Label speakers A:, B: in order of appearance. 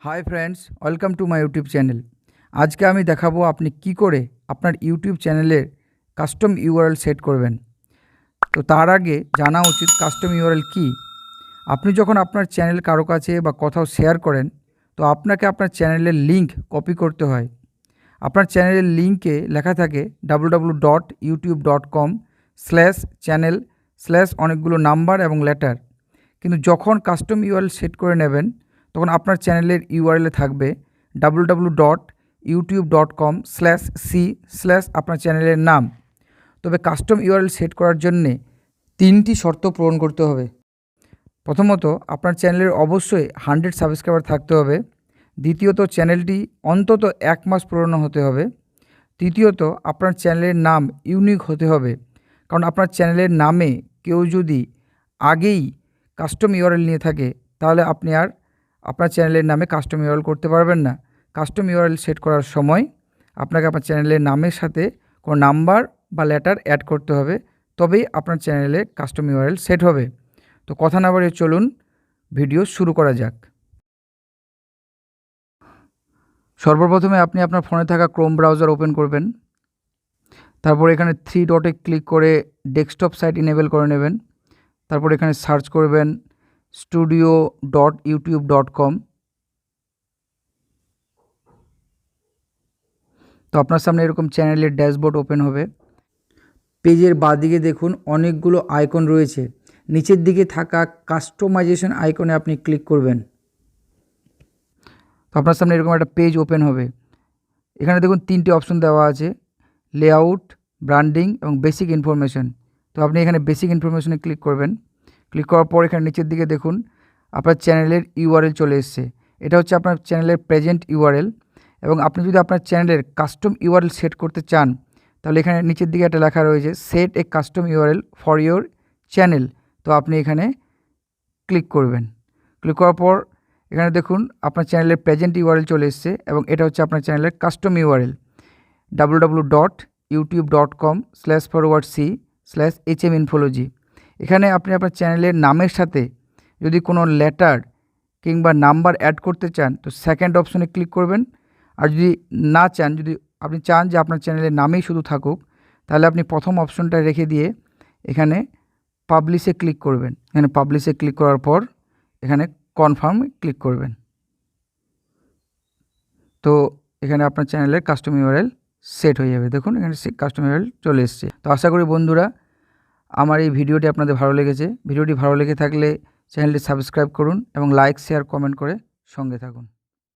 A: Hi friends, welcome to my YouTube channel. আজকে আমি দেখাবো আপনি কি করে আপনার ইউটিউব চ্যানেলের কাস্টম ইউআরএল সেট করবেন। তো তার আগে জানা উচিত কাস্টম ইউআরএল কি। আপনি যখন আপনার চ্যানেল কারো কাছে বা কোথাও শেয়ার করেন, তো আপনাকে আপনার চ্যানেলের লিঙ্ক কপি করতে হয়। আপনার চ্যানেলের লিঙ্কে লেখা থাকে www.youtube.com/channel/ অনেকগুলো নাম্বার এবং লেটার। কিন্তু যখন কাস্টম ইউআরএল সেট করে নেবেন, তখন আপনার চ্যানেলের ইউআরএলে থাকবে www.youtube.com/c/ আপনার চ্যানেলের নাম। তবে কাস্টম ইউআরএল সেট করার জন্যে 3টি শর্ত পূরণ করতে হবে। প্রথমত, আপনার চ্যানেলের অবশ্যই 100 সাবস্ক্রাইবার থাকতে হবে। দ্বিতীয়ত, চ্যানেলটি অন্তত 1 মাস পুরনো হতে হবে। তৃতীয়ত, আপনার চ্যানেলের নাম ইউনিক হতে হবে, কারণ আপনার চ্যানেলের নামে কেউ যদি আগেই কাস্টম ইউআরএল নিয়ে থাকে, তাহলে আপনি আর আপনার চ্যানেলের নামে কাস্টম ইউআরএল করতে পারবেন না। কাস্টম ইউআরএল সেট করার সময় আপনাকে আপনার চ্যানেলের নামের সাথে কোনো নাম্বার বা লেটার অ্যাড করতে হবে, তবেই আপনার চ্যানেলে কাস্টম ইউআরএল সেট হবে। তো কথা না বাড়িয়ে চলুন ভিডিও শুরু করা যাক। সর্বপ্রথমে আপনি আপনার ফোনে থাকা ক্রোম ব্রাউজার ওপেন করবেন। তারপর এখানে 3 ডটে ক্লিক করে ডেস্কটপ সাইট ইনেবল করে নেবেন। তারপর এখানে সার্চ করবেন studio.youtube.com। তো আপনার সামনে এরকম চ্যানেলের ড্যাশবোর্ড ওপেন হবে। পেজের বাঁদিকে দেখুন অনেকগুলো আইকন রয়েছে। নিচের দিকে থাকা কাস্টমাইজেশন আইকনে আপনি ক্লিক করবেন। তো আপনার সামনে এরকম একটা পেজ ওপেন হবে। এখানে দেখুন 3টি অপশন দেওয়া আছে, লেআউট, ব্র্যান্ডিং এবং বেসিক ইনফরমেশন। তো আপনি এখানে বেসিক ইনফরমেশনে ক্লিক করবেন। ক্লিক করার পর এখানে নিচের দিকে দেখুন আপনার চ্যানেলের ইউআরএল চলে এসছে। এটা হচ্ছে আপনার চ্যানেলের প্রেজেন্ট ইউআরএল, এবং আপনি যদি আপনার চ্যানেলের কাস্টম ইউআরএল সেট করতে চান, তাহলে এখানে নিচের দিকে একটা লেখা রয়েছে set A custom URL for your channel. তো আপনি এখানে ক্লিক করবেন। ক্লিক করার পর এখানে দেখুন আপনার চ্যানেলের প্রেজেন্ট ইউআরএল চলে এসছে, এবং এটা হচ্ছে আপনার চ্যানেলের কাস্টম ইউআরএল www.youtube.com/c/hm infology। এখানে আপনি আপনার চ্যানেলের নামের সাথে যদি কোনো লেটার কিংবা নাম্বার অ্যাড করতে চান, তো সেকেন্ড অপশনে ক্লিক করবেন। আর যদি না চান, যদি আপনি চান যে আপনার চ্যানেলের নামেই শুধু থাকুক, তাহলে আপনি প্রথম অপশনটা রেখে দিয়ে এখানে পাবলিশে ক্লিক করবেন। এখানে পাবলিশে ক্লিক করার পর এখানে কনফার্মে ক্লিক করবেন। তো এখানে আপনার চ্যানেলের কাস্টম ইউআরএল সেট হয়ে যাবে। দেখুন এখানে কাস্টম ইউআরএল চলে এসছে। তো আশা করি বন্ধুরা আমার এই ভিডিওটি আপনাদের ভালো লেগেছে। ভিডিওটি ভালো লেগে থাকলে চ্যানেলটি সাবস্ক্রাইব করুন এবং লাইক, শেয়ার, কমেন্ট করে সঙ্গে থাকুন।